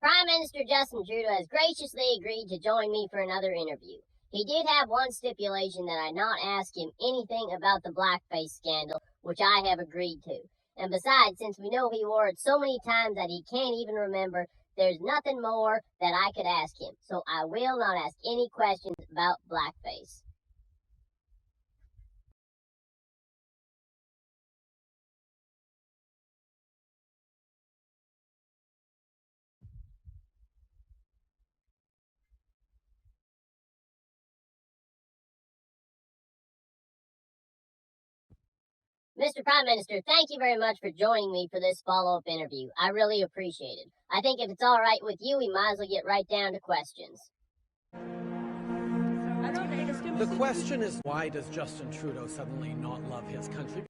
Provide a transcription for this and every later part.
Prime Minister Justin Trudeau has graciously agreed to join me for another interview. He did have one stipulation that I not ask him anything about the blackface scandal, which I have agreed to. And besides, since we know he wore it so many times that he can't even remember, there's nothing more that I could ask him. So I will not ask any questions about blackface. Mr. Prime Minister, thank you very much for joining me for this follow-up interview. I really appreciate it. I think if it's all right with you, we might as well get right down to questions. The question is, why does Justin Trudeau suddenly not love his country?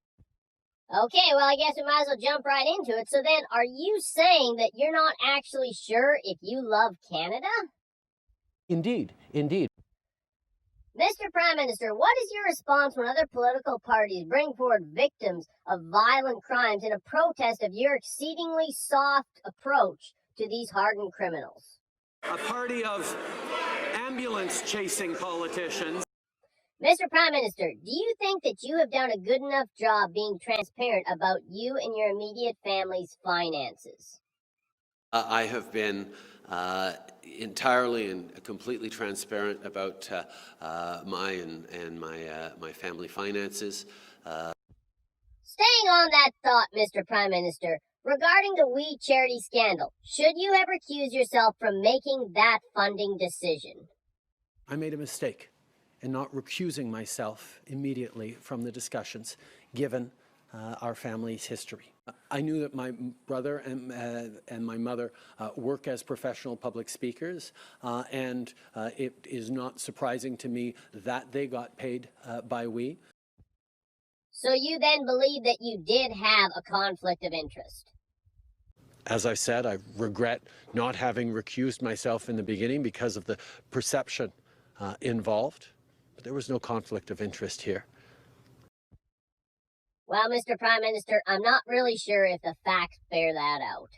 Okay, well, I guess we might as well jump right into it. So then, are you saying that you're not actually sure if you love Canada? Indeed. Mr. Prime Minister, what is your response when other political parties bring forward victims of violent crimes in a protest of your exceedingly soft approach to these hardened criminals? A party of ambulance-chasing politicians. Mr. Prime Minister, do you think that you have done a good enough job being transparent about you and your immediate family's finances? I have been entirely and completely transparent about my family finances. Staying on that thought, Mr. Prime Minister, regarding the We Charity scandal, should you have recused yourself from making that funding decision? I made a mistake in not recusing myself immediately from the discussions, given our family's history. I knew that my brother and my mother work as professional public speakers, and it is not surprising to me that they got paid by We. So you then believe that you did have a conflict of interest? As I said, I regret not having recused myself in the beginning because of the perception involved, but there was no conflict of interest here. Well, Mr. Prime Minister, I'm not really sure if the facts bear that out.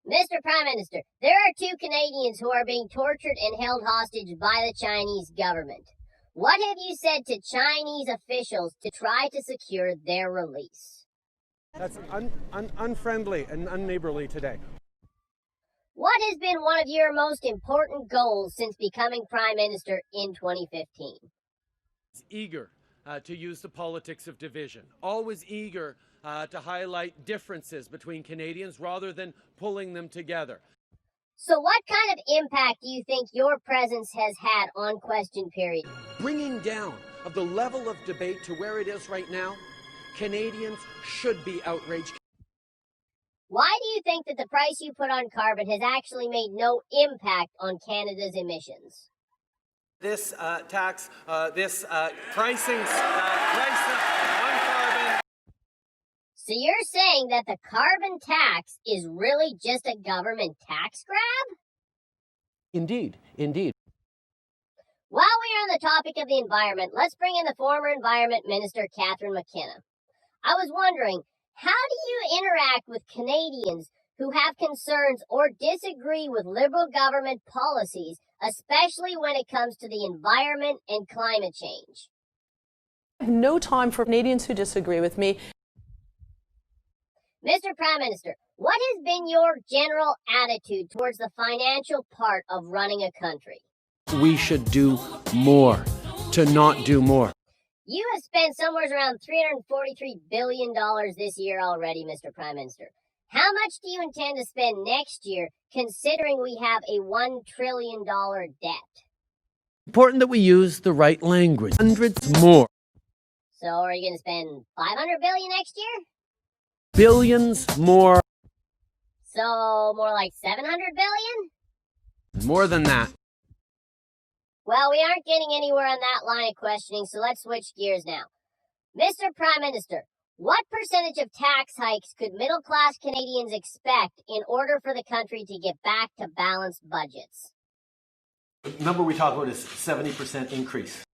Mr. Prime Minister, there are 2 Canadians who are being tortured and held hostage by the Chinese government. What have you said to Chinese officials to try to secure their release? That's unfriendly and unneighborly today. What has been one of your most important goals since becoming Prime Minister in 2015? Eager to use the politics of division, always eager to highlight differences between Canadians rather than pulling them together. So what kind of impact do you think your presence has had on Question Period? Bringing down of the level of debate to where it is right now, Canadians should be outraged. Why do you think that the price you put on carbon has actually made no impact on Canada's emissions? This pricing on carbon. So you're saying that the carbon tax is really just a government tax grab? Indeed. While we are on the topic of the environment, let's bring in the former Environment Minister, Catherine McKenna. I was wondering, how do you interact with Canadians who have concerns or disagree with Liberal government policies, especially when it comes to the environment and climate change? I have no time for Canadians who disagree with me. Mr. Prime Minister, what has been your general attitude towards the financial part of running a country? We should do more to not do more. You have spent somewhere around $343 billion this year already, Mr. Prime Minister. How much do you intend to spend next year, considering we have a $1 trillion debt? Important that we use the right language. Hundreds more. So are you going to spend $500 billion next year? Billions more. So more like $700 billion? More than that. Well, we aren't getting anywhere on that line of questioning, so let's switch gears now. Mr. Prime Minister, What percentage of tax hikes could middle-class Canadians expect in order for the country to get back to balanced budgets? The number we talk about is 70% increase.